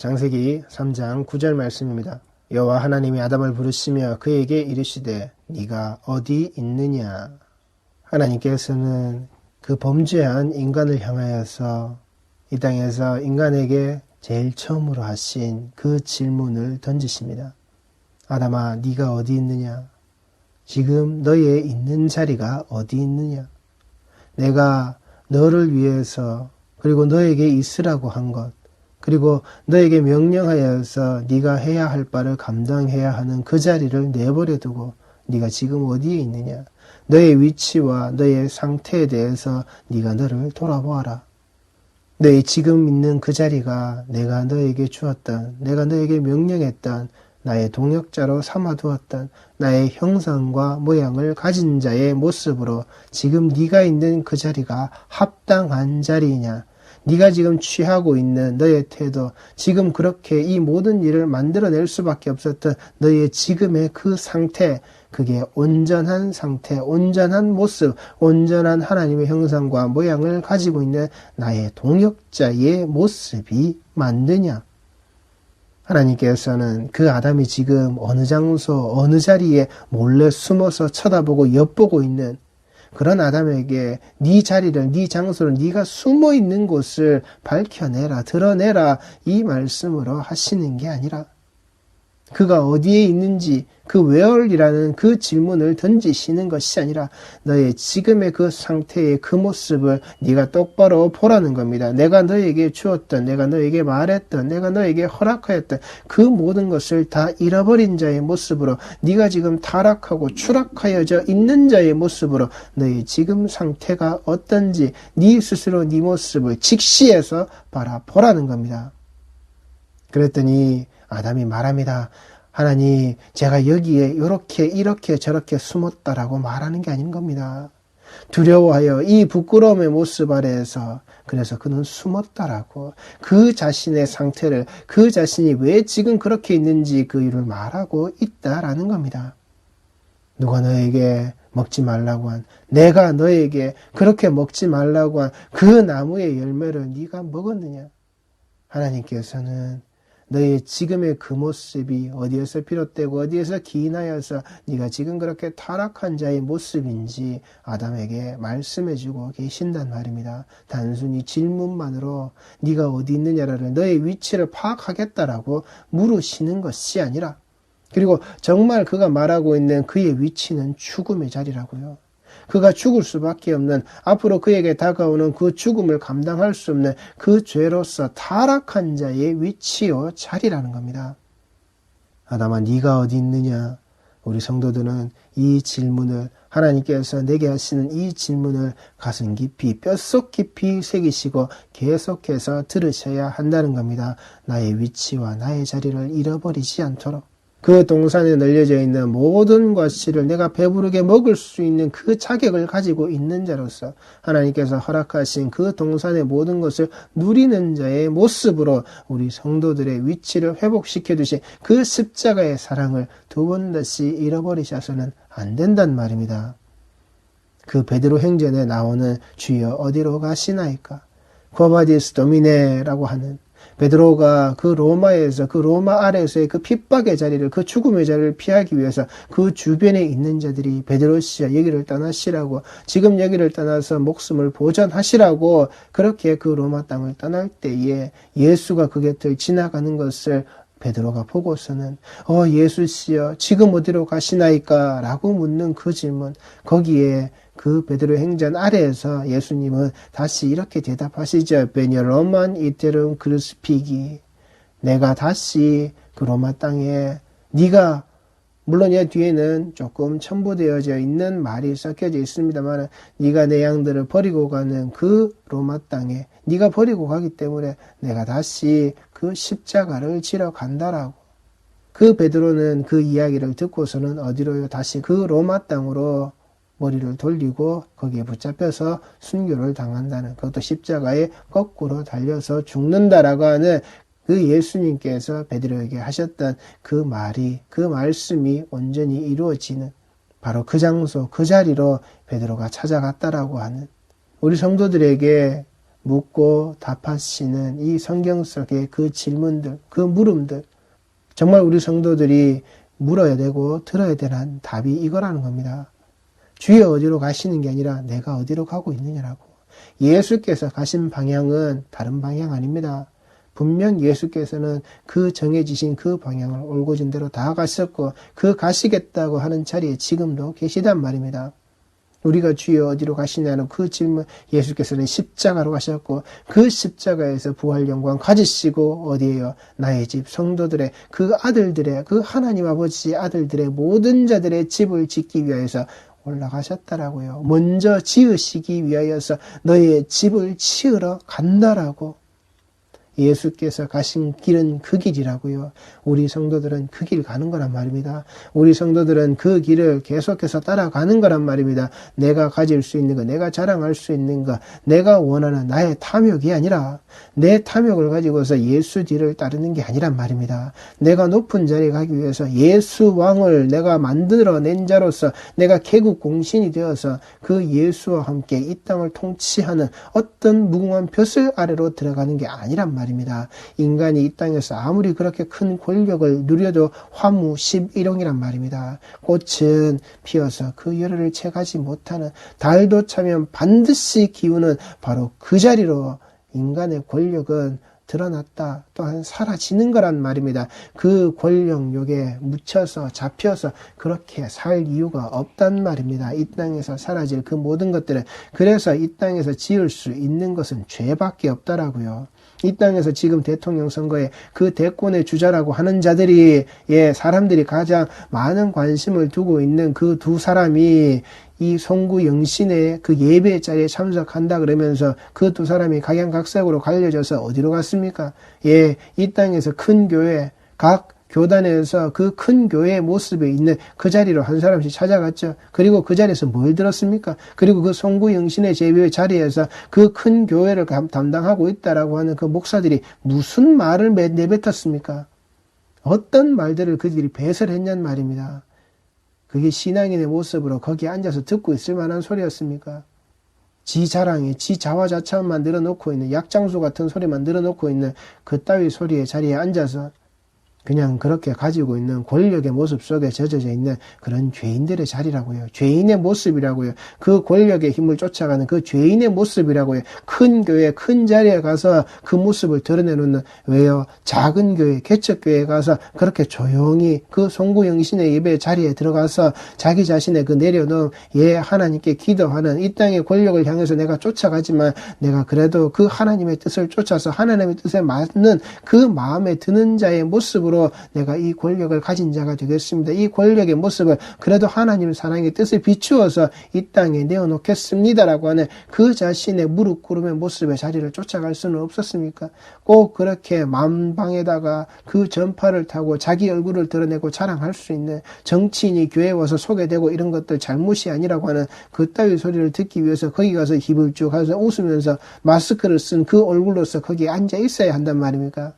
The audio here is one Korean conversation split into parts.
창세기 3장 9절 말씀입니다. 여호와 하나님이 아담을 부르시며 그에게 이르시되 네가 어디 있느냐. 하나님께서는 그 범죄한 인간을 향하여서 이 땅에서 인간에게 제일 처음으로 하신 그 질문을 던지십니다. 아담아, 네가 어디 있느냐? 지금 너의 있는 자리가 어디 있느냐? 내가 너를 위해서 그리고 너에게 있으라고 한 것, 그리고 너에게 명령하여서 네가 해야 할 바를 감당해야 하는 그 자리를 내버려 두고 네가 지금 어디에 있느냐? 너의 위치와 너의 상태에 대해서 네가 너를 돌아보아라. 너의 지금 있는 그 자리가 내가 너에게 주었던, 내가 너에게 명령했던, 나의 동역자로 삼아두었던 나의 형상과 모양을 가진 자의 모습으로 지금 네가 있는 그 자리가 합당한 자리이냐? 네가 지금 취하고 있는 너의 태도, 지금 그렇게 이 모든 일을 만들어낼 수밖에 없었던 너의 지금의 그 상태, 그게 온전한 상태, 온전한 모습, 온전한 하나님의 형상과 모양을 가지고 있는 나의 동역자의 모습이 맞느냐? 하나님께서는 그 아담이 지금 어느 장소, 어느 자리에 몰래 숨어서 쳐다보고 엿보고 있는 그런 아담에게 네 자리를, 네 장소를, 네가 숨어 있는 곳을 밝혀내라, 드러내라 이 말씀으로 하시는 게 아니라 그가 어디에 있는지 그 where이라는 그 질문을 던지시는 것이 아니라 너의 지금의 그 상태의 그 모습을 네가 똑바로 보라는 겁니다. 내가 너에게 주었던, 내가 너에게 말했던, 내가 너에게 허락하였던 그 모든 것을 다 잃어버린 자의 모습으로 네가 지금 타락하고 추락하여져 있는 자의 모습으로 너의 지금 상태가 어떤지 네 스스로 네 모습을 직시해서 바라보라는 겁니다. 그랬더니 아담이 말합니다. 하나님, 제가 여기에 이렇게 저렇게 숨었다라고 말하는 게 아닌 겁니다. 두려워하여 이 부끄러움의 모습 아래에서 그래서 그는 숨었다라고 그 자신의 상태를, 그 자신이 왜 지금 그렇게 있는지 그 이유를 말하고 있다라는 겁니다. 누가 너에게 먹지 말라고 한, 내가 너에게 그렇게 먹지 말라고 한 그 나무의 열매를 네가 먹었느냐? 하나님께서는 너의 지금의 그 모습이 어디에서 비롯되고 어디에서 기인하여서 네가 지금 그렇게 타락한 자의 모습인지 아담에게 말씀해주고 계신단 말입니다. 단순히 질문만으로 네가 어디 있느냐를 너의 위치를 파악하겠다라고 물으시는 것이 아니라, 그리고 정말 그가 말하고 있는 그의 위치는 죽음의 자리라고요. 그가 죽을 수밖에 없는, 앞으로 그에게 다가오는 그 죽음을 감당할 수 없는 그 죄로서 타락한 자의 위치요 자리라는 겁니다. 아담아, 네가 어디 있느냐? 우리 성도들은 이 질문을, 하나님께서 내게 하시는 이 질문을 가슴 깊이, 뼛속 깊이 새기시고 계속해서 들으셔야 한다는 겁니다. 나의 위치와 나의 자리를 잃어버리지 않도록. 그 동산에 널려져 있는 모든 과실을 내가 배부르게 먹을 수 있는 그 자격을 가지고 있는 자로서 하나님께서 허락하신 그 동산의 모든 것을 누리는 자의 모습으로 우리 성도들의 위치를 회복시켜 주신 그 십자가의 사랑을 두 번 다시 잃어버리셔서는 안 된단 말입니다. 그 베드로 행전에 나오는 주여 어디로 가시나이까? 코바디스 도미네라고 하는 베드로가 그 로마에서, 그 로마 아래에서의 그 핍박의 자리를, 그 죽음의 자리를 피하기 위해서 그 주변에 있는 자들이 베드로 씨야 여기를 떠나시라고, 지금 여기를 떠나서 목숨을 보전하시라고 그렇게 그 로마 땅을 떠날 때에 예수가 그 곁을 지나가는 것을 베드로가 보고서는 예수 씨여 지금 어디로 가시나이까? 라고 묻는 그 질문, 거기에 그 베드로 행전 아래에서 예수님은 다시 이렇게 대답하시죠. 베니로만 이테rum 크루스피기. 내가 다시 그 로마 땅에 네가, 물론 이 뒤에는 조금 첨부되어져 있는 말이 섞여져 있습니다만, 네가 내 양들을 버리고 가는 그 로마 땅에 네가 버리고 가기 때문에 내가 다시 그 십자가를 지러 간다라고. 그 베드로는 그 이야기를 듣고서는 어디로요? 다시 그 로마 땅으로 머리를 돌리고 거기에 붙잡혀서 순교를 당한다는, 그것도 십자가에 거꾸로 달려서 죽는다라고 하는 그 예수님께서 베드로에게 하셨던 그 말이, 그 말씀이 온전히 이루어지는 바로 그 장소, 그 자리로 베드로가 찾아갔다라고 하는, 우리 성도들에게 묻고 답하시는 이 성경 속의 그 질문들, 그 물음들, 정말 우리 성도들이 물어야 되고 들어야 되는 답이 이거라는 겁니다. 주여 어디로 가시는 게 아니라 내가 어디로 가고 있느냐라고. 예수께서 가신 방향은 다른 방향 아닙니다. 분명 예수께서는 그 정해지신 그 방향을 올곧은 대로 다 가셨고 그 가시겠다고 하는 자리에 지금도 계시단 말입니다. 우리가 주여 어디로 가시냐는 그 질문, 예수께서는 십자가로 가셨고 그 십자가에서 부활 영광 가지시고 어디에요? 나의 집 성도들의 그 아들들의 그 하나님 아버지 아들들의 모든 자들의 집을 짓기 위하여서 올라가셨다라고요. 먼저 지으시기 위하여서 너의 집을 지으러 간다라고. 예수께서 가신 길은 그 길이라고요. 우리 성도들은 그 길 가는 거란 말입니다. 우리 성도들은 그 길을 계속해서 따라가는 거란 말입니다. 내가 가질 수 있는 것, 내가 자랑할 수 있는 것, 내가 원하는 나의 탐욕이 아니라 내 탐욕을 가지고서 예수 뒤를 따르는 게 아니란 말입니다. 내가 높은 자리에 가기 위해서 예수 왕을 내가 만들어낸 자로서 내가 개국 공신이 되어서 그 예수와 함께 이 땅을 통치하는 어떤 무궁한 벼슬 아래로 들어가는 게 아니란 말입니다. 인간이 이 땅에서 아무리 그렇게 큰 권력을 누려도 화무 11홍이란 말입니다. 꽃은 피어서 그 열매를 채가지 못하는, 달도 차면 반드시 기우는 바로 그 자리로 인간의 권력은 드러났다, 또한 사라지는 거란 말입니다. 그 권력욕에 묻혀서 잡혀서 그렇게 살 이유가 없단 말입니다. 이 땅에서 사라질 그 모든 것들은, 그래서 이 땅에서 지을 수 있는 것은 죄밖에 없다라고요. 이 땅에서 지금 대통령 선거에 그 대권의 주자라고 하는 자들이, 사람들이 가장 많은 관심을 두고 있는 그 두 사람이 이 송구 영신의 그 예배 자리에 참석한다 그러면서 그 두 사람이 각양각색으로 갈려져서 어디로 갔습니까? 이 땅에서 큰 교회, 각 교단에서 그 큰 교회의 모습에 있는 그 자리로 한 사람씩 찾아갔죠. 그리고 그 자리에서 뭘 들었습니까? 그리고 그 송구 영신의 예배 자리에서 그 큰 교회를 담당하고 있다라고 하는 그 목사들이 무슨 말을 내뱉었습니까? 어떤 말들을 그들이 배설했냔 말입니다. 그게 신앙인의 모습으로 거기에 앉아서 듣고 있을 만한 소리였습니까? 지 자랑에, 지 자화자찬만 늘어놓고 있는, 약장수 같은 소리만 늘어놓고 있는 그 따위 소리의 자리에 앉아서 그냥 그렇게 가지고 있는 권력의 모습 속에 젖어져 있는 그런 죄인들의 자리라고요. 죄인의 모습이라고요. 그 권력의 힘을 쫓아가는 그 죄인의 모습이라고요. 큰 교회, 큰 자리에 가서 그 모습을 드러내놓는, 왜요? 작은 교회, 개척교회에 가서 그렇게 조용히 그 송구 영신의 예배 자리에 들어가서 자기 자신의 그 내려놓은 하나님께 기도하는, 이 땅의 권력을 향해서 내가 쫓아가지만 내가 그래도 그 하나님의 뜻을 쫓아서 하나님의 뜻에 맞는 그 마음에 드는 자의 모습으로 내가 이 권력을 가진 자가 되겠습니다. 이 권력의 모습을 그래도 하나님 사랑의 뜻을 비추어서 이 땅에 내어놓겠습니다라고 하는 그 자신의 무릎 꿇음의 모습의 자리를 쫓아갈 수는 없었습니까? 꼭 그렇게 만방에다가 그 전파를 타고 자기 얼굴을 드러내고 자랑할 수 있는, 정치인이 교회에 와서 소개되고 이런 것들 잘못이 아니라고 하는 그 따위 소리를 듣기 위해서 거기 가서 입을 쭉 하면서 웃으면서 마스크를 쓴 그 얼굴로서 거기에 앉아 있어야 한단 말입니까?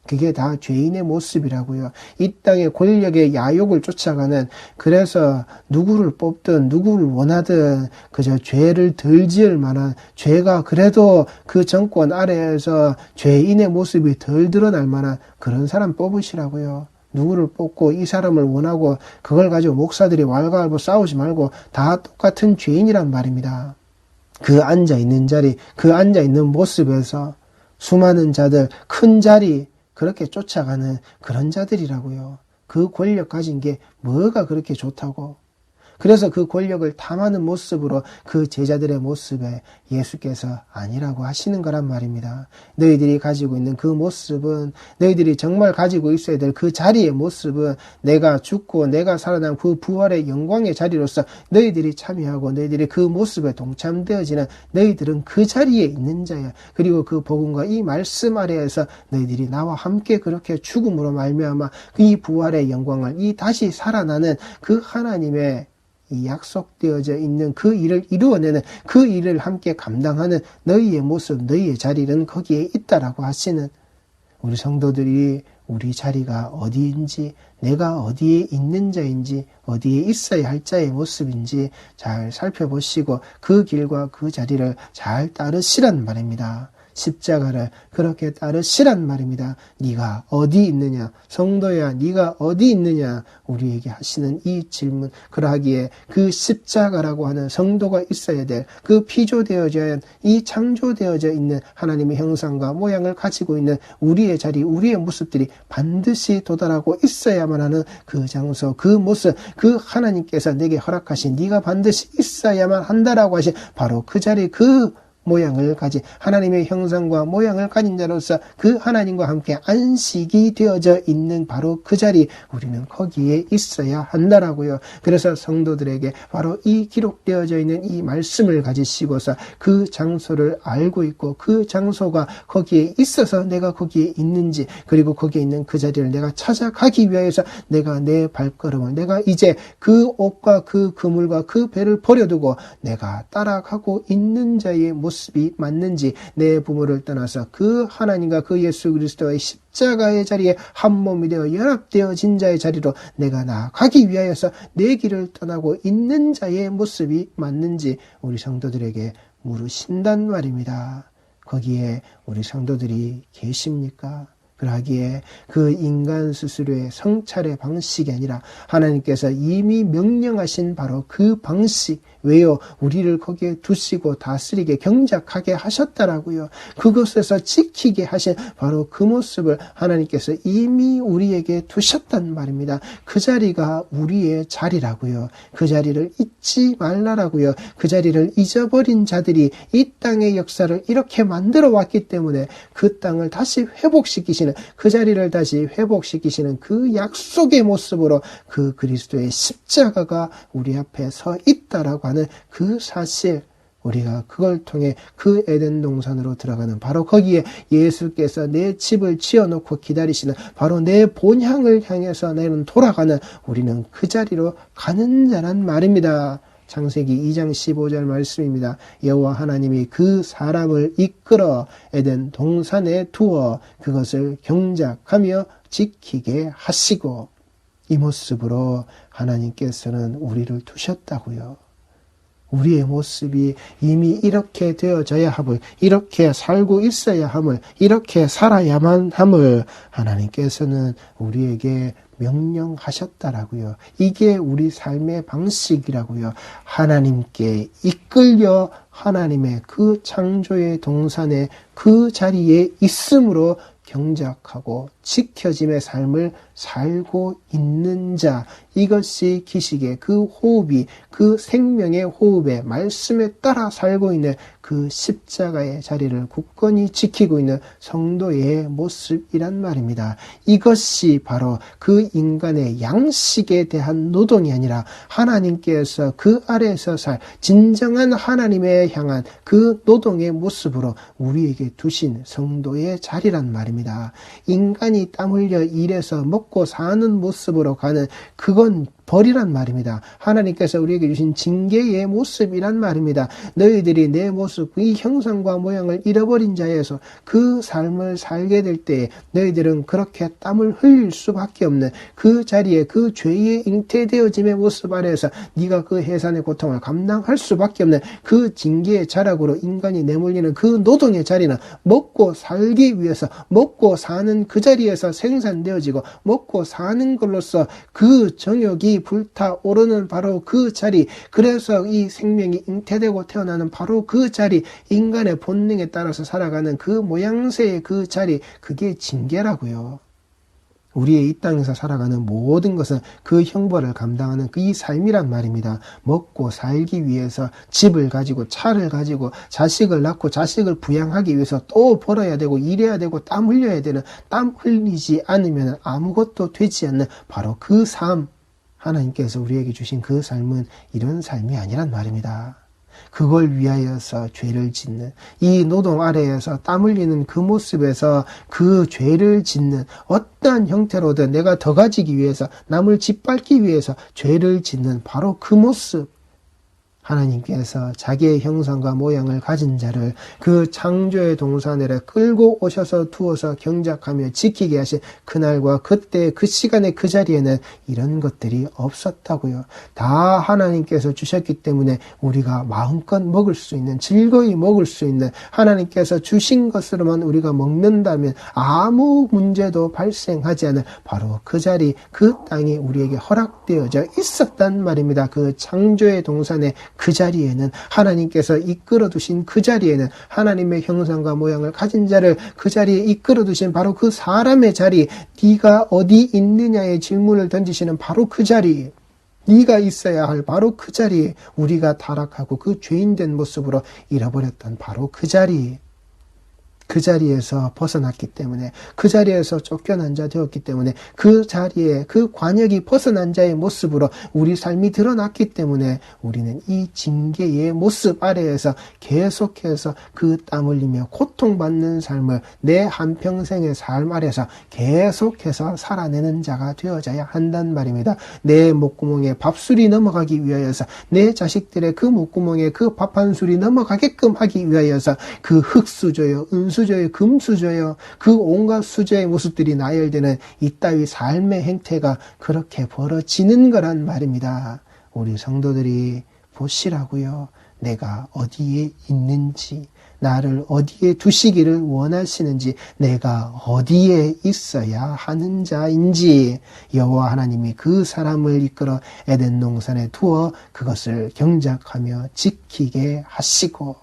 그게 다 죄인의 모습이라고요. 이 땅의 권력의 야욕을 쫓아가는, 그래서 누구를 뽑든 누구를 원하든 그저 죄를 덜 지을 만한, 죄가 그래도 그 정권 아래에서 죄인의 모습이 덜 드러날 만한 그런 사람 뽑으시라고요. 누구를 뽑고 이 사람을 원하고 그걸 가지고 목사들이 왈가왈부 싸우지 말고 다 똑같은 죄인이란 말입니다. 그 앉아있는 자리, 그 앉아있는 모습에서 수많은 자들, 큰 자리 그렇게 쫓아가는 그런 자들이라고요. 그 권력 가진 게 뭐가 그렇게 좋다고. 그래서 그 권력을 탐하는 모습으로 그 제자들의 모습에 예수께서 아니라고 하시는 거란 말입니다. 너희들이 가지고 있는 그 모습은, 너희들이 정말 가지고 있어야 될 그 자리의 모습은, 내가 죽고 내가 살아난 그 부활의 영광의 자리로서 너희들이 참여하고 너희들이 그 모습에 동참되어지는, 너희들은 그 자리에 있는 자야. 그리고 그 복음과 이 말씀 아래에서 너희들이 나와 함께 그렇게 죽음으로 말미암아 이 부활의 영광을, 이 다시 살아나는 그 하나님의 이 약속되어져 있는 그 일을 이루어내는, 그 일을 함께 감당하는 너희의 모습, 너희의 자리는 거기에 있다라고 하시는, 우리 성도들이 우리 자리가 어디인지, 내가 어디에 있는 자인지, 어디에 있어야 할 자의 모습인지 잘 살펴보시고 그 길과 그 자리를 잘 따르시란 말입니다. 십자가를 그렇게 따르시란 말입니다. 네가 어디 있느냐? 성도야, 네가 어디 있느냐? 우리에게 하시는 이 질문, 그러하기에 그 십자가라고 하는 성도가 있어야 될, 그 피조되어져야 할, 이 창조되어져 있는 하나님의 형상과 모양을 가지고 있는 우리의 자리, 우리의 모습들이 반드시 도달하고 있어야만 하는 그 장소, 그 모습, 그 하나님께서 내게 허락하신 네가 반드시 있어야만 한다라고 하신 바로 그 자리, 그 모양을 가진 하나님의 형상과 모양을 가진 자로서 그 하나님과 함께 안식이 되어져 있는 바로 그 자리, 우리는 거기에 있어야 한다라고요. 그래서 성도들에게 바로 이 기록되어져 있는 이 말씀을 가지시고서 그 장소를 알고 있고 그 장소가 거기에 있어서 내가 거기에 있는지, 그리고 거기에 있는 그 자리를 내가 찾아가기 위해서 내가 내 발걸음을, 내가 이제 그 옷과 그 그물과 그 배를 버려두고 내가 따라가고 있는 자의 모습이 맞는지, 내 부모를 떠나서 그 하나님과 그 예수 그리스도의 십자가의 자리에 한 몸이 되어 연합되어진 자의 자리로 내가 나아가기 위하여서 내 길을 떠나고 있는 자의 모습이 맞는지 우리 성도들에게 물으신단 말입니다. 거기에 우리 성도들이 계십니까? 그러하기에 그 인간 스스로의 성찰의 방식이 아니라 하나님께서 이미 명령하신 바로 그 방식, 왜요? 우리를 거기에 두시고 다스리게 경작하게 하셨다라고요. 그곳에서 지키게 하신 바로 그 모습을 하나님께서 이미 우리에게 두셨단 말입니다. 그 자리가 우리의 자리라고요. 그 자리를 잊지 말라라고요. 그 자리를 잊어버린 자들이 이 땅의 역사를 이렇게 만들어 왔기 때문에 그 땅을 다시 회복시키시는, 그 자리를 다시 회복시키시는 그 약속의 모습으로 그 그리스도의 십자가가 우리 앞에 서 있다라고 하는 그 사실, 우리가 그걸 통해 그 에덴 동산으로 들어가는 바로 거기에 예수께서 내 집을 지어놓고 기다리시는 바로 내 본향을 향해서 나는 돌아가는, 우리는 그 자리로 가는 자란 말입니다. 창세기 2장 15절 말씀입니다. 여호와 하나님이 그 사람을 이끌어 에덴 동산에 두어 그것을 경작하며 지키게 하시고, 이 모습으로 하나님께서는 우리를 두셨다고요. 우리의 모습이 이미 이렇게 되어져야 함을, 이렇게 살고 있어야 함을, 이렇게 살아야만 함을 하나님께서는 우리에게 명령하셨다라고요. 이게 우리 삶의 방식이라고요. 하나님께 이끌려 하나님의 그 창조의 동산에 그 자리에 있음으로 경작하고 지켜짐의 삶을 살고 있는 자, 이것이 기식의 그 호흡이, 그 생명의 호흡에 말씀에 따라 살고 있는 그 십자가의 자리를 굳건히 지키고 있는 성도의 모습이란 말입니다. 이것이 바로 그 인간의 양식에 대한 노동이 아니라 하나님께서 그 아래에서 살 진정한 하나님에 향한 그 노동의 모습으로 우리에게 두신 성도의 자리란 말입니다. 인간이 땀 흘려 일해서 먹고 사는 모습으로 가는, 그건 벌이란 말입니다. 하나님께서 우리에게 주신 징계의 모습이란 말입니다. 너희들이 내 모습, 이 형상과 모양을 잃어버린 자에서 그 삶을 살게 될 때에 너희들은 그렇게 땀을 흘릴 수밖에 없는 그 자리에 그 죄의 잉태되어짐의 모습 아래에서 네가 그 해산의 고통을 감당할 수밖에 없는 그 징계의 자락으로 인간이 내몰리는 그 노동의 자리는 먹고 살기 위해서 먹고 사는 그 자리에서 생산되어지고 먹고 사는 걸로서 그 정욕이 불타오르는 바로 그 자리, 그래서 이 생명이 잉태되고 태어나는 바로 그 자리, 인간의 본능에 따라서 살아가는 그 모양새의 그 자리, 그게 징계라고요. 우리의 이 땅에서 살아가는 모든 것은 그 형벌을 감당하는 그 이 삶이란 말입니다. 먹고 살기 위해서 집을 가지고 차를 가지고 자식을 낳고 자식을 부양하기 위해서 또 벌어야 되고 일해야 되고 땀 흘려야 되는, 땀 흘리지 않으면 아무것도 되지 않는 바로 그 삶, 하나님께서 우리에게 주신 그 삶은 이런 삶이 아니란 말입니다. 그걸 위하여서 죄를 짓는, 이 노동 아래에서 땀 흘리는 그 모습에서 그 죄를 짓는, 어떠한 형태로든 내가 더 가지기 위해서, 남을 짓밟기 위해서 죄를 짓는 바로 그 모습, 하나님께서 자기의 형상과 모양을 가진 자를 그 창조의 동산에 끌고 오셔서 두어서 경작하며 지키게 하신 그날과 그때 그 시간에 그 자리에는 이런 것들이 없었다고요. 다 하나님께서 주셨기 때문에 우리가 마음껏 먹을 수 있는, 즐거이 먹을 수 있는, 하나님께서 주신 것으로만 우리가 먹는다면 아무 문제도 발생하지 않은 바로 그 자리, 그 땅이 우리에게 허락되어져 있었단 말입니다. 그 창조의 동산의 그 자리에는, 하나님께서 이끌어 두신 그 자리에는, 하나님의 형상과 모양을 가진 자를 그 자리에 이끌어 두신 바로 그 사람의 자리, 네가 어디 있느냐의 질문을 던지시는 바로 그 자리, 네가 있어야 할 바로 그 자리에 우리가 타락하고 그 죄인된 모습으로 잃어버렸던 바로 그 자리, 그 자리에서 벗어났기 때문에, 그 자리에서 쫓겨난 자 되었기 때문에, 그 자리에 그 관역이 벗어난 자의 모습으로 우리 삶이 드러났기 때문에 우리는 이 징계의 모습 아래에서 계속해서 그 땀 흘리며 고통받는 삶을 내 한평생의 삶 아래에서 계속해서 살아내는 자가 되어져야 한단 말입니다. 내 목구멍에 밥술이 넘어가기 위하여서, 내 자식들의 그 목구멍에 그 밥 한 술이 넘어가게끔 하기 위하여서 그 흙수저요, 은수저요, 금수저요, 그 온갖 수저의 모습들이 나열되는 이따위 삶의 행태가 그렇게 벌어지는 거란 말입니다. 우리 성도들이 보시라고요. 내가 어디에 있는지, 나를 어디에 두시기를 원하시는지, 내가 어디에 있어야 하는 자인지, 여호와 하나님이 그 사람을 이끌어 에덴 동산에 두어 그것을 경작하며 지키게 하시고,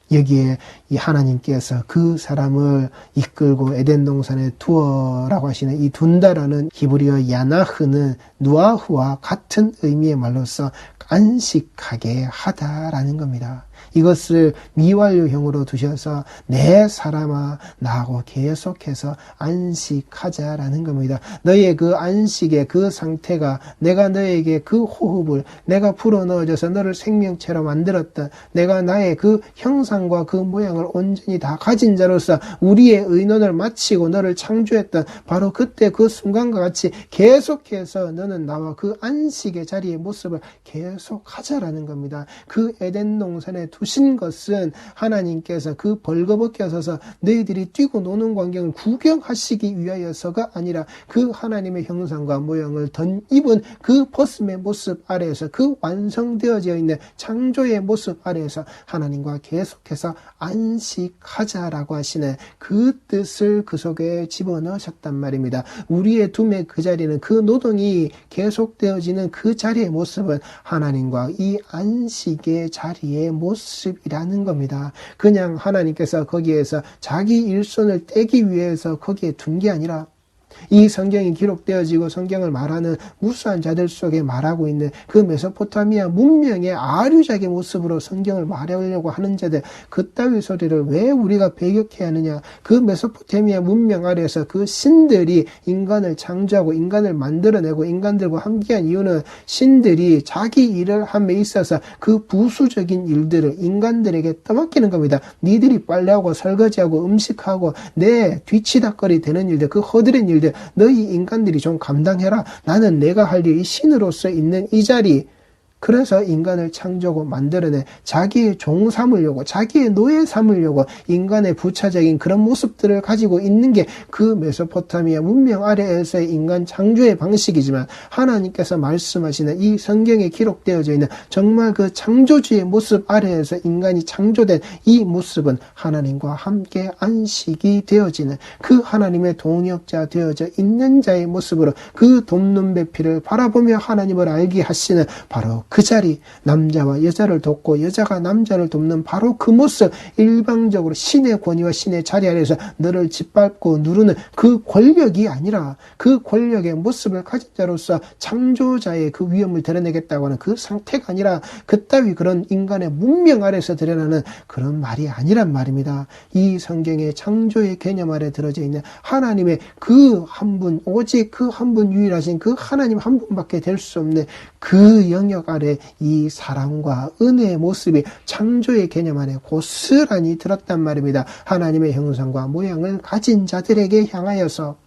여기에 이 하나님께서 그 사람을 이끌고 에덴 동산에 두어라고 하시는 이 둔다라는 히브리어 야나흐는 누아흐와 같은 의미의 말로서 안식하게 하다라는 겁니다. 이것을 미완료형으로 두셔서 내 사람아 나하고 계속해서 안식하자라는 겁니다. 너의 그 안식의 그 상태가, 내가 너에게 그 호흡을 내가 불어넣어줘서 너를 생명체로 만들었던, 내가 나의 그 형상과 그 모양을 온전히 다 가진 자로서 우리의 의논을 마치고 너를 창조했던 바로 그때 그 순간과 같이 계속해서 너는 나와 그 안식의 자리의 모습을 계속하자라는 겁니다. 그 에덴 동산에 두신 것은 하나님께서 그 벌거벗겨 서서 너희들이 뛰고 노는 광경을 구경하시기 위하여서가 아니라, 그 하나님의 형상과 모양을 덧입은 그 벗음의 모습 아래에서, 그 완성되어져 있는 창조의 모습 아래에서 하나님과 계속해서 안식하자라고 하시는 그 뜻을 그 속에 집어넣으셨단 말입니다. 우리의 둠의 그 자리는, 그 노동이 계속되어지는 그 자리의 모습은 하나님과 이 안식의 자리의 모습이라는 겁니다. 그냥 하나님께서 거기에서 자기 일손을 떼기 위해서 거기에 둔 게 아니라, 이 성경이 기록되어지고 성경을 말하는 무수한 자들 속에 말하고 있는 그 메소포타미아 문명의 아류작의 모습으로 성경을 말하려고 하는 자들, 그따위 소리를 왜 우리가 배격해야 하느냐. 그 메소포타미아 문명 아래에서 그 신들이 인간을 창조하고 인간을 만들어내고 인간들과 함께한 이유는, 신들이 자기 일을 함에 있어서 그 부수적인 일들을 인간들에게 떠맡기는 겁니다. 니들이 빨래하고 설거지하고 음식하고 내 뒤치다거리 되는 일들, 그 허드렛 일들 너희 인간들이 좀 감당해라. 나는 내가 할 일, 이 신으로서 있는 이 자리, 그래서 인간을 창조하고 만들어내 자기의 종 삼으려고, 자기의 노예 삼으려고 인간의 부차적인 그런 모습들을 가지고 있는 게 그 메소포타미아 문명 아래에서의 인간 창조의 방식이지만, 하나님께서 말씀하시는 이 성경에 기록되어져 있는 정말 그 창조주의 모습 아래에서 인간이 창조된 이 모습은 하나님과 함께 안식이 되어지는, 그 하나님의 동역자 되어져 있는 자의 모습으로 그 돕는 배필을 바라보며 하나님을 알게 하시는 바로 그 자리, 남자와 여자를 돕고 여자가 남자를 돕는 바로 그 모습, 일방적으로 신의 권위와 신의 자리 아래에서 너를 짓밟고 누르는 그 권력이 아니라, 그 권력의 모습을 가진 자로서 창조자의 그 위엄을 드러내겠다고 하는 그 상태가 아니라, 그따위 그런 인간의 문명 아래에서 드러나는 그런 말이 아니란 말입니다. 이 성경의 창조의 개념 아래 들어져 있는 하나님의 그 한 분, 오직 그 한 분 유일하신 그 하나님 한 분밖에 될 수 없는 그 영역 아래 이 사랑과 은혜의 모습이 창조의 개념 안에 고스란히 들었단 말입니다. 하나님의 형상과 모양을 가진 자들에게 향하여서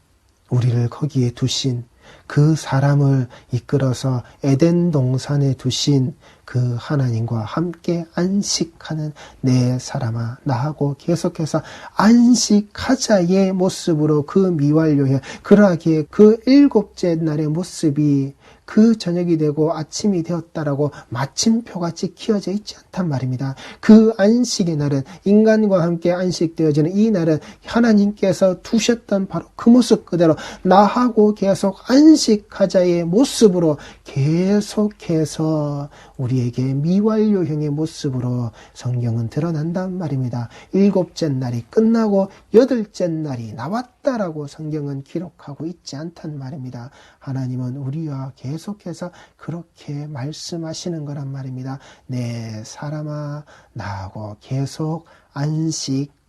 우리를 거기에 두신 그 사람을 이끌어서 에덴 동산에 두신 그 하나님과 함께 안식하는 내 사람아, 나하고 계속해서 안식하자의 모습으로 그 미완료해 그러하기에 그 일곱째 날의 모습이 그 저녁이 되고 아침이 되었다라고 마침표가 찍혀져 있지 않단 말입니다. 그 안식의 날은, 인간과 함께 안식되어지는 이 날은 하나님께서 두셨던 바로 그 모습 그대로 나하고 계속 안식하자의 모습으로 계속해서 우리에게 미완료형의 모습으로 성경은 드러난단 말입니다. 일곱째 날이 끝나고 여덟째 날이 나왔다라고 성경은 기록하고 있지 않단 말입니다. 하나님은 우리와 계속해서 그렇게 말씀하시는 거란 말입니다. 내 사람아, 나하고 계속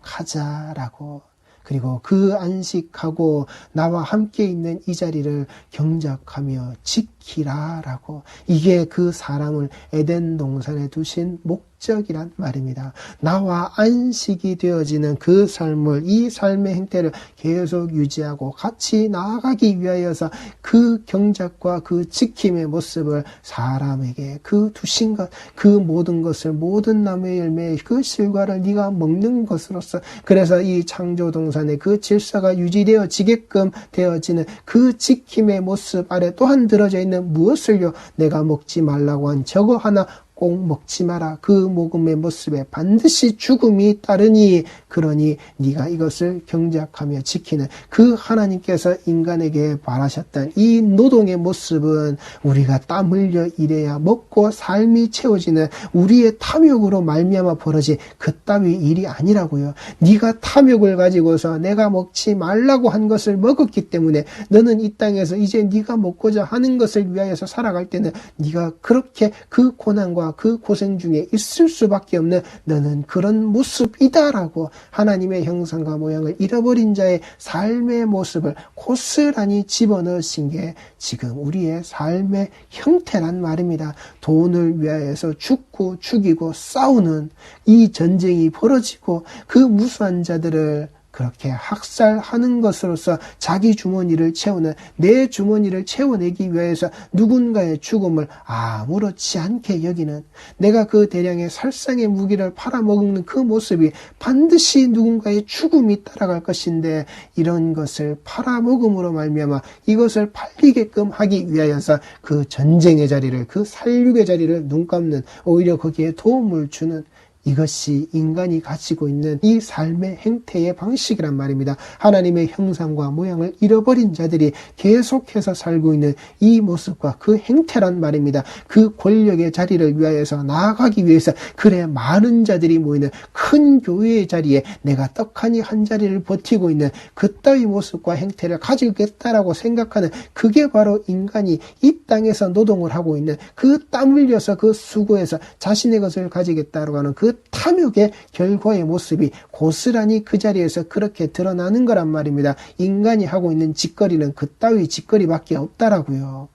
안식하자라고. 그리고 그 안식하고 나와 함께 있는 이 자리를 경작하며 지키라라고. 이게 그 사람을 에덴 동산에 두신 목적이란 말입니다. 나와 안식이 되어지는 그 삶을, 이 삶의 행태를 계속 유지하고 같이 나아가기 위하여서 그 경작과 그 지킴의 모습을 사람에게 그 두신 것, 그 모든 것을, 모든 나무의 열매의 그 실과를 네가 먹는 것으로서, 그래서 이 창조 동산의 그 질서가 유지되어지게끔 되어지는 그 지킴의 모습 아래 또한 들어져 있는 무엇을요? 내가 먹지 말라고 한 저거 하나 꼭 먹지 마라. 그 먹음의 모습에 반드시 죽음이 따르니, 그러니 네가 이것을 경작하며 지키는 그 하나님께서 인간에게 바라셨던 이 노동의 모습은 우리가 땀 흘려 일해야 먹고 삶이 채워지는 우리의 탐욕으로 말미암아 벌어진 그따위 일이 아니라고요. 네가 탐욕을 가지고서 내가 먹지 말라고 한 것을 먹었기 때문에 너는 이 땅에서 이제 네가 먹고자 하는 것을 위하여서 살아갈 때는 네가 그렇게 그 고난과 그 고생 중에 있을 수밖에 없는 너는 그런 모습이다라고 하나님의 형상과 모양을 잃어버린 자의 삶의 모습을 고스란히 집어넣으신 게 지금 우리의 삶의 형태란 말입니다. 돈을 위하여서 죽고 죽이고 싸우는 이 전쟁이 벌어지고 그 무수한 자들을 그렇게 학살하는 것으로서 자기 주머니를 채우는, 내 주머니를 채워내기 위해서 누군가의 죽음을 아무렇지 않게 여기는, 내가 그 대량의 살상의 무기를 팔아먹는 그 모습이 반드시 누군가의 죽음이 따라갈 것인데, 이런 것을 팔아먹음으로 말미암아 이것을 팔리게끔 하기 위하여서 그 전쟁의 자리를, 그 살육의 자리를 눈감는, 오히려 거기에 도움을 주는, 이것이 인간이 가지고 있는 이 삶의 행태의 방식이란 말입니다. 하나님의 형상과 모양을 잃어버린 자들이 계속해서 살고 있는 이 모습과 그 행태란 말입니다. 그 권력의 자리를 위하여서 나아가기 위해서 그래 많은 자들이 모이는 큰 교회의 자리에 내가 떡하니 한 자리를 버티고 있는 그따위 모습과 행태를 가지겠다라고 생각하는, 그게 바로 인간이 이 땅에서 노동을 하고 있는 그 땀 흘려서 그 수고해서 자신의 것을 가지겠다라고 하는 그 탐욕의 결과의 모습이 고스란히 그 자리에서 그렇게 드러나는 거란 말입니다. 인간이 하고 있는 짓거리는 그따위 짓거리밖에 없다라고요.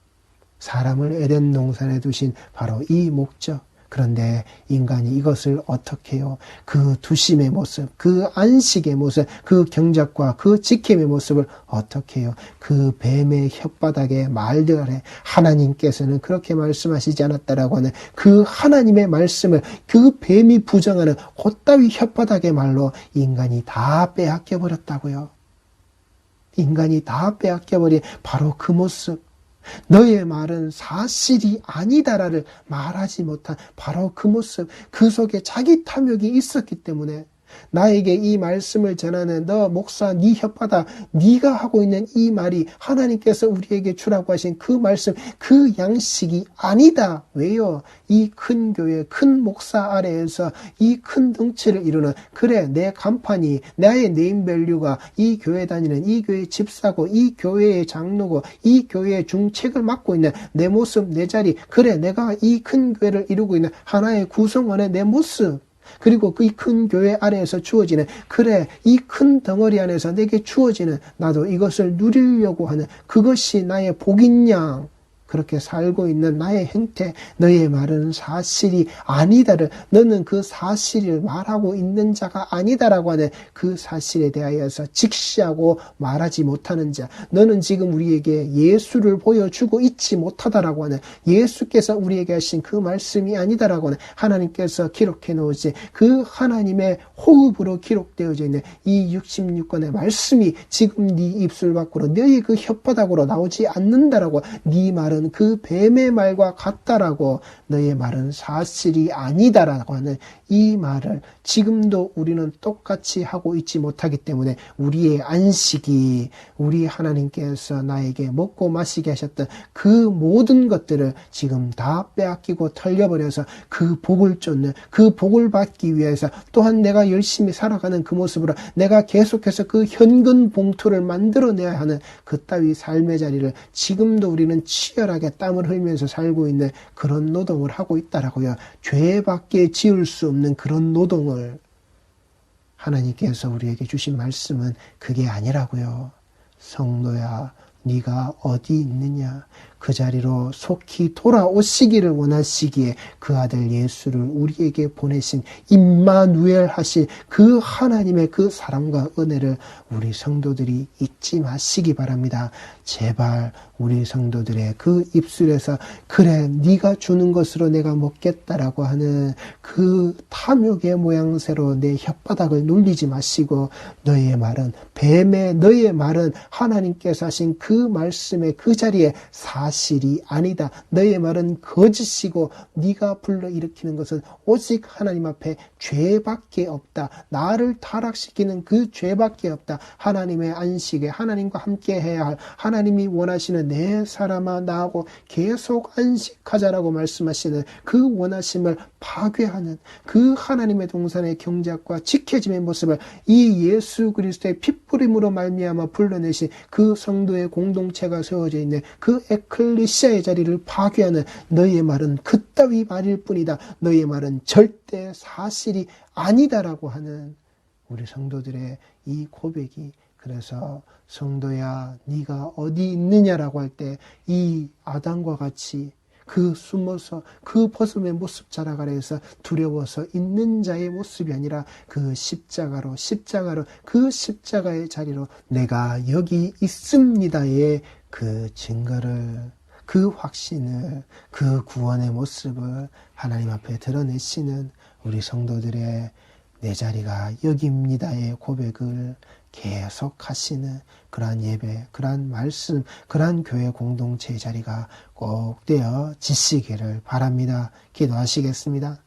사람을 에덴 동산에 두신 바로 이 목적. 그런데 인간이 이것을 어떻게 해요? 그 두심의 모습, 그 안식의 모습, 그 경작과 그 지킴의 모습을 어떻게 해요? 그 뱀의 혓바닥의 말들 아래 하나님께서는 그렇게 말씀하시지 않았다라고 하는 그 하나님의 말씀을 그 뱀이 부정하는 그따위 혓바닥의 말로 인간이 다 빼앗겨버렸다고요. 인간이 다 빼앗겨버린 바로 그 모습. 너의 말은 사실이 아니다라를 말하지 못한 바로 그 모습, 그 속에 자기 탐욕이 있었기 때문에 나에게 이 말씀을 전하는 너 목사, 네 혓바닥, 네가 하고 있는 이 말이 하나님께서 우리에게 주라고 하신 그 말씀, 그 양식이 아니다. 왜요? 이 큰 교회, 큰 목사 아래에서 이 큰 덩치를 이루는, 그래 내 간판이, 나의 네임밸류가 이 교회 다니는, 이 교회 집사고, 이 교회의 장로고, 이 교회의 중책을 맡고 있는 내 모습, 내 자리, 그래 내가 이 큰 교회를 이루고 있는 하나의 구성원의 내 모습, 그리고 그 큰 교회 아래에서 주어지는, 그래 이 큰 덩어리 안에서 내게 주어지는, 나도 이것을 누리려고 하는 그것이 나의 복인 양, 그렇게 살고 있는 나의 행태, 너의 말은 사실이 아니다를, 너는 그 사실을 말하고 있는 자가 아니다라고 하는 그 사실에 대하여서 직시하고 말하지 못하는 자, 너는 지금 우리에게 예수를 보여주고 있지 못하다라고 하는, 예수께서 우리에게 하신 그 말씀이 아니다라고 하는, 하나님께서 기록해 놓으신 그 하나님의 호흡으로 기록되어져 있는 이 66권의 말씀이 지금 네 입술 밖으로, 너의 그 혓바닥으로 나오지 않는다라고, 네 말은 그 뱀의 말과 같다라고, 너의 말은 사실이 아니다라고 하는 이 말을 지금도 우리는 똑같이 하고 있지 못하기 때문에 우리의 안식이, 우리 하나님께서 나에게 먹고 마시게 하셨던 그 모든 것들을 지금 다 빼앗기고 털려버려서 그 복을 쫓는, 그 복을 받기 위해서 또한 내가 열심히 살아가는 그 모습으로 내가 계속해서 그 현금 봉투를 만들어내야 하는 그 따위 삶의 자리를 지금도 우리는 치열하게 땀을 흘리면서 살고 있는 그런 노동을 하고 있다라고요. 죄밖에 지을 수 없는 그런 노동을, 하나님께서 우리에게 주신 말씀은 그게 아니라고요. 성도야, 네가 어디 있느냐? 그 자리로 속히 돌아오시기를 원하시기에 그 아들 예수를 우리에게 보내신 임마누엘 하신 그 하나님의 그 사랑과 은혜를 우리 성도들이 잊지 마시기 바랍니다. 제발 우리 성도들의 그 입술에서 그래 네가 주는 것으로 내가 먹겠다라고 하는 그 탐욕의 모양새로 내 혓바닥을 눌리지 마시고, 너의 말은 뱀의, 너의 말은 하나님께서 하신 그 말씀의 그 자리에 사실이 아니다. 너의 말은 거짓이고 네가 불러일으키는 것은 오직 하나님 앞에 죄밖에 없다. 나를 타락시키는 그 죄밖에 없다. 하나님의 안식에 하나님과 함께 해야 할, 하나님이 원하시는 내 사람아 나하고 계속 안식하자라고 말씀하시는 그 원하심을 파괴하는 그 하나님의 동산의 경작과 지켜짐의 모습을 이 예수 그리스도의 핏부림으로 말미암아 불러내신 그 성도의 공동체가 세워져 있는 그 에클리시아의 자리를 파괴하는 너희의 말은 그따위 말일 뿐이다. 너희의 말은 절대 사실이 아니다라고 하는 우리 성도들의 이 고백이, 그래서 성도야 네가 어디 있느냐라고 할 때 이 아담과 같이 그 숨어서 그 벗음의 모습 자락 아래에서 두려워서 있는 자의 모습이 아니라 그 십자가로 그 십자가의 자리로 내가 여기 있습니다의 그 증거를, 그 확신을, 그 구원의 모습을 하나님 앞에 드러내시는 우리 성도들의 내 자리가 여기입니다의 고백을 계속 하시는 그러한 예배, 그러한 말씀, 그러한 교회 공동체의 자리가 꼭 되어 지시기를 바랍니다. 기도하시겠습니다.